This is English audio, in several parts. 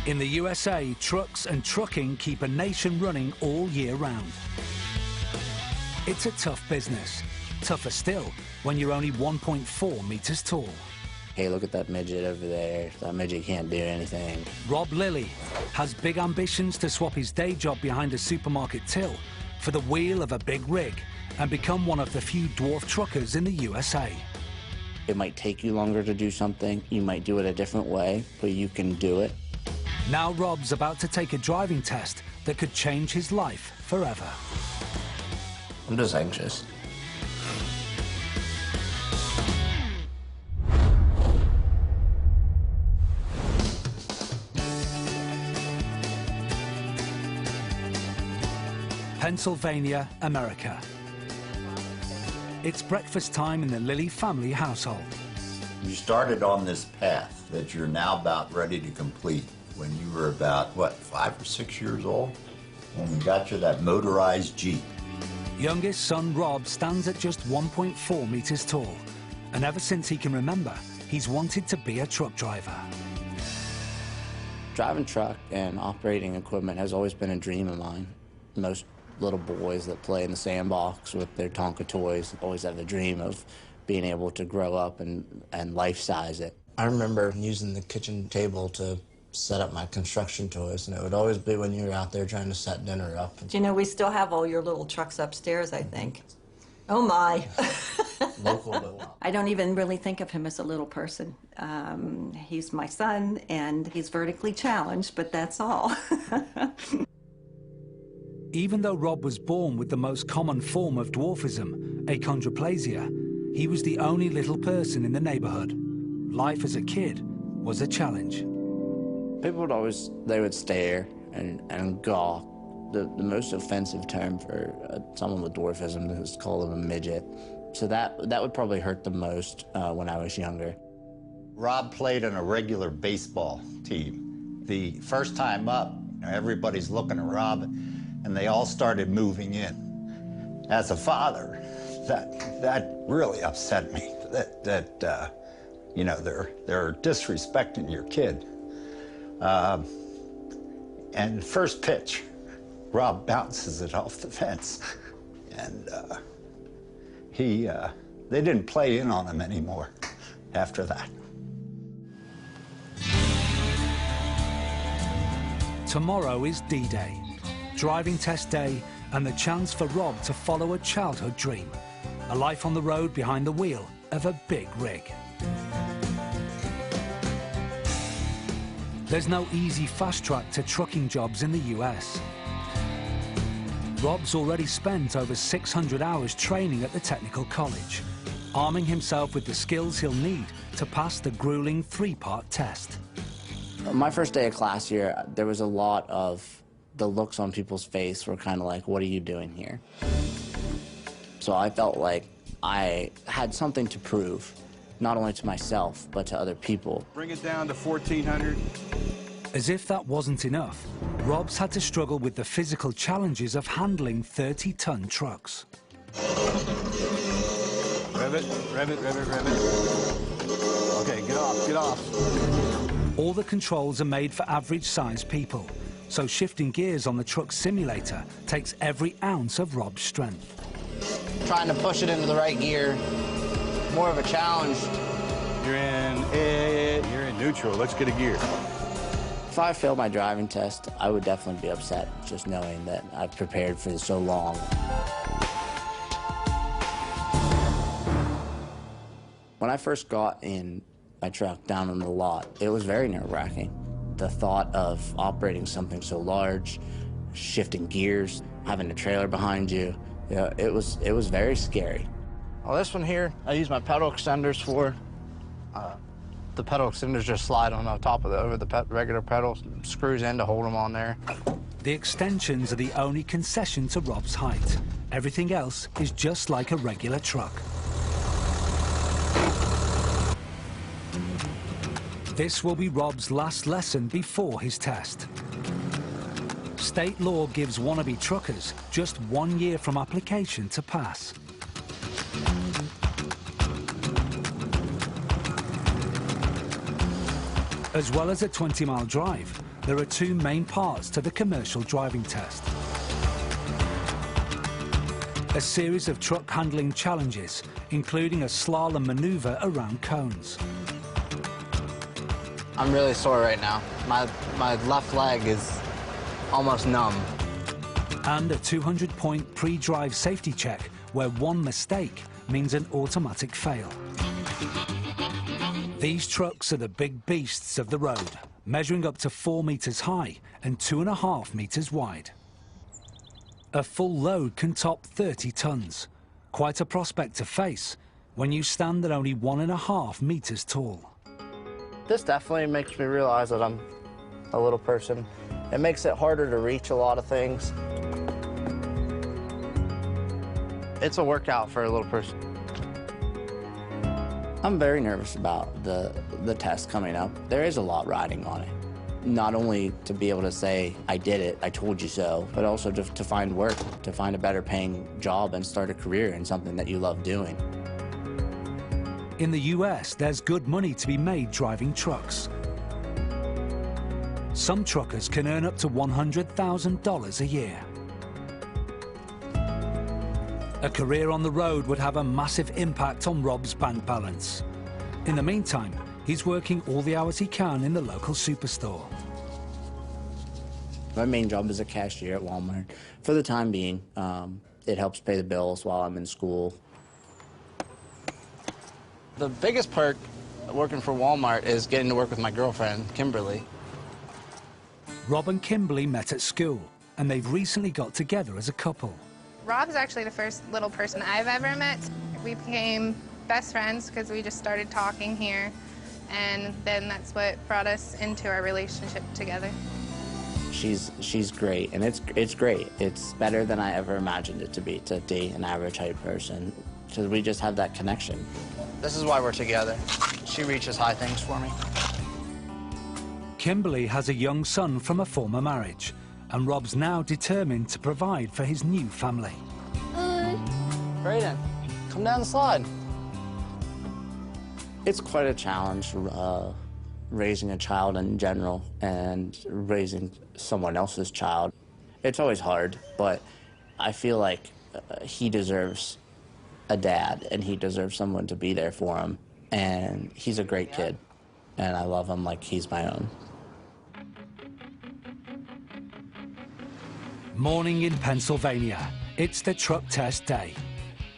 In the USA, trucks and trucking keep a nation running all year round. It's a tough business. Tougher still when you're only 1.4 meters tall. Hey, look at that midget over there. That midget can't do anything. Rob Lillie has big ambitions to swap his day job behind a supermarket till for the wheel of a big rig and become one of the few dwarf truckers in the USA. It might take you longer to do something. You might do it a different way, but you can do it. Now Rob's about to take a driving test that could change his life forever. I'm just anxious. Pennsylvania, America. It's breakfast time in the Lillie family household. You started on this path that you're now about ready to complete when you were about, what, 5 or 6 years old? When we got you that motorized Jeep. Youngest son Rob stands at just 1.4 meters tall, and ever since he can remember, he's wanted to be a truck driver. Driving truck and operating equipment has always been a dream of mine. Most little boys that play in the sandbox with their Tonka toys always have the dream of being able to grow up and life-size it. I remember using the kitchen table to set up my construction toys, and it would always be when you were out there trying to set dinner up. You know, we still have all your little trucks upstairs, I think. Oh, my. Local, but I don't even really think of him as a little person. He's my son, and he's vertically challenged, but that's all. Even though Rob was born with the most common form of dwarfism, achondroplasia, he was the only little person in the neighborhood. Life as a kid was a challenge. People would always, they would stare and gawk. The most offensive term for someone with dwarfism is called a midget. So that would probably hurt the most when I was younger. Rob played on a regular baseball team. The first time up, everybody's looking at Rob, and they all started moving in. As a father, that really upset me, that you know, they're disrespecting your kid. And first pitch, Rob bounces it off the fence. And they didn't play in on him anymore after that. Tomorrow is D-Day, driving test day, and the chance for Rob to follow a childhood dream, a life on the road behind the wheel of a big rig. There's no easy fast track to trucking jobs in the US. Rob's already spent over 600 hours training at the technical college, arming himself with the skills he'll need to pass the grueling 3-part test. My first day of class here, there was a lot of the looks on people's face were kind of like, what are you doing here? So I felt like I had something to prove, not only to myself, but to other people. Bring it down to 1,400. As if that wasn't enough, Rob's had to struggle with the physical challenges of handling 30-ton trucks. Rev it, rev it, rev it, rev it. Okay, get off, get off. All the controls are made for average-sized people, so shifting gears on the truck simulator takes every ounce of Rob's strength. Trying to push it into the right gear, more of a challenge. You're in neutral. Let's get a gear. If I failed my driving test, I would definitely be upset, just knowing that I've prepared for this so long. When I first got in my truck down in the lot, it was very nerve-wracking. The thought of operating something so large, shifting gears, having a trailer behind you, it was very scary. Well, this one here, I use my pedal extenders for. The pedal extenders just slide on top of over the regular pedals, screws in to hold them on there. The extensions are the only concession to Rob's height. Everything else is just like a regular truck. This will be Rob's last lesson before his test. State law gives wannabe truckers just 1 year from application to pass. As well as a 20-mile drive, There are two main parts to the commercial driving test. A series of truck handling challenges, including a slalom maneuver around cones. I'm really sore right now. My left leg is almost numb. And a 200-point pre-drive safety check, where one mistake means an automatic fail. These trucks are the big beasts of the road, measuring up to 4 meters high and 2.5 meters wide. A full load can top 30 tons. Quite a prospect to face when you stand at only 1.5 meters tall. This definitely makes me realize that I'm a little person. It makes it harder to reach a lot of things. It's a workout for a little person. I'm very nervous about the test coming up. There is a lot riding on it. Not only to be able to say, I did it, I told you so, but also just to find work, to find a better paying job and start a career in something that you love doing. In the US, there's good money to be made driving trucks. Some truckers can earn up to $100,000 a year. A career on the road would have a massive impact on Rob's bank balance. In the meantime, he's working all the hours he can in the local superstore. My main job is a cashier at Walmart. For the time being, it helps pay the bills while I'm in school. The biggest perk working for Walmart is getting to work with my girlfriend, Kimberly. Rob and Kimberly met at school, and they've recently got together as a couple. Rob's actually the first little person I've ever met. We became best friends because we just started talking here, and then that's what brought us into our relationship together. She's great, and it's great. It's better than I ever imagined it to be, to date an average height person, because we just have that connection. This is why we're together. She reaches high things for me. Kimberly has a young son from a former marriage, and Rob's now determined to provide for his new family. Brayden, come down the slide. It's quite a challenge, raising a child in general and raising someone else's child. It's always hard, but I feel like he deserves a dad, and he deserves someone to be there for him. And he's a great kid, and I love him like he's my own. Morning in Pennsylvania. It's the truck test day.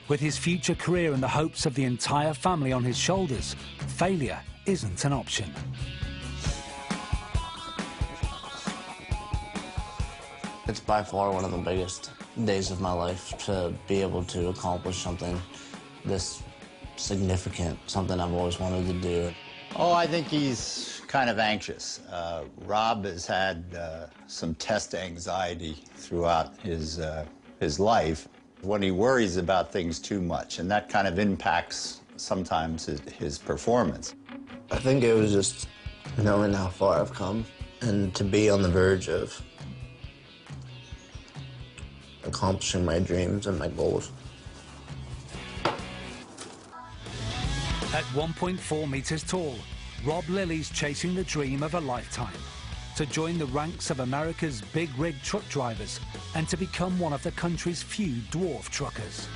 With his future career and the hopes of the entire family on his shoulders, failure isn't an option. It's by far one of the biggest days of my life to be able to accomplish something this significant, something I've always wanted to do. Oh, I think he's kind of anxious. Rob has had some test anxiety throughout his life when he worries about things too much, and that kind of impacts sometimes his performance. I think it was just knowing how far I've come and to be on the verge of accomplishing my dreams and my goals. At 1.4 meters tall, Rob Lillie's chasing the dream of a lifetime, to join the ranks of America's big rig truck drivers and to become one of the country's few dwarf truckers.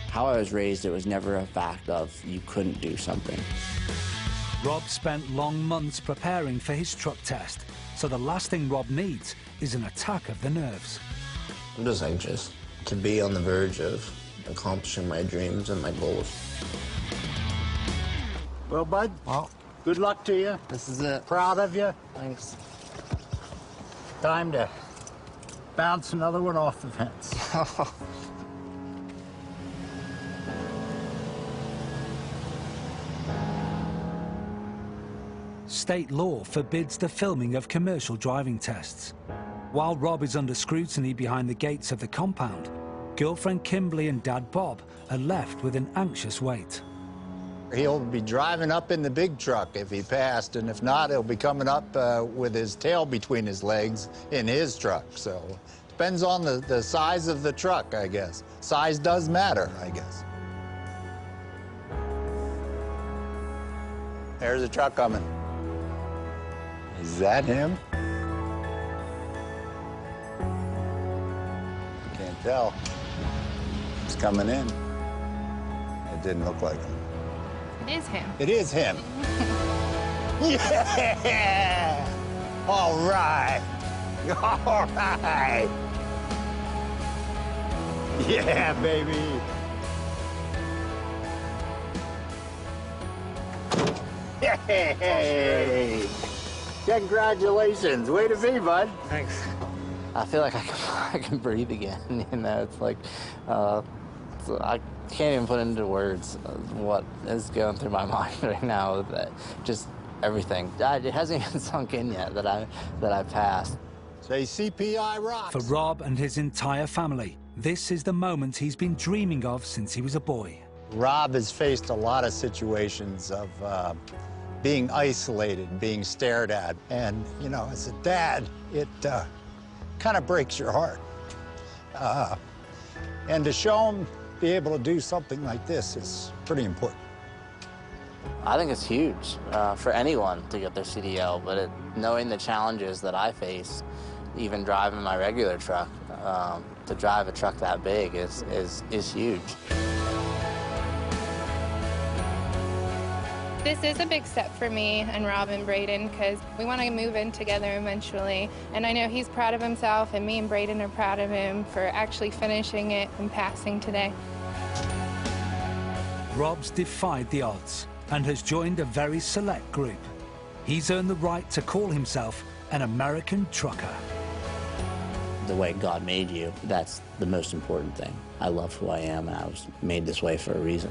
How I was raised, it was never a fact of you couldn't do something. Rob spent long months preparing for his truck test, so the last thing Rob needs is an attack of the nerves. I'm just anxious to be on the verge of accomplishing my dreams and my goals. Well, bud, good luck to you. This is it. Proud of you. Thanks. Time to bounce another one off the fence. State law forbids the filming of commercial driving tests. While Rob is under scrutiny behind the gates of the compound, girlfriend Kimberly and Dad Bob are left with an anxious wait. He'll be driving up in the big truck if he passed, and if not, he'll be coming up with his tail between his legs in his truck. So depends on the size of the truck, I guess. Size does matter, I guess. There's a truck coming. Is that him? tell. He's coming in. It didn't look like him. It is him. It is him. Yeah! All right. All right. Yeah, baby. Hey! Congratulations. Way to be, bud. Thanks. I feel like I can breathe again. You know, it's like, I can't even put into words what is going through my mind right now. That just everything. It hasn't even sunk in yet that I passed. Say CPI rocks. For Rob and his entire family, this is the moment he's been dreaming of since he was a boy. Rob has faced a lot of situations of being isolated, being stared at. And, you know, as a dad, it kind of breaks your heart. And to show him be able to do something like this is pretty important. I think it's huge for anyone to get their CDL, but knowing the challenges that I face, even driving my regular truck, to drive a truck that big is huge. This is a big step for me and Rob and Braden because we want to move in together eventually. And I know he's proud of himself, and me and Braden are proud of him for actually finishing it and passing today. Rob's defied the odds and has joined a very select group. He's earned the right to call himself an American trucker. The way God made you, that's the most important thing. I love who I am, and I was made this way for a reason.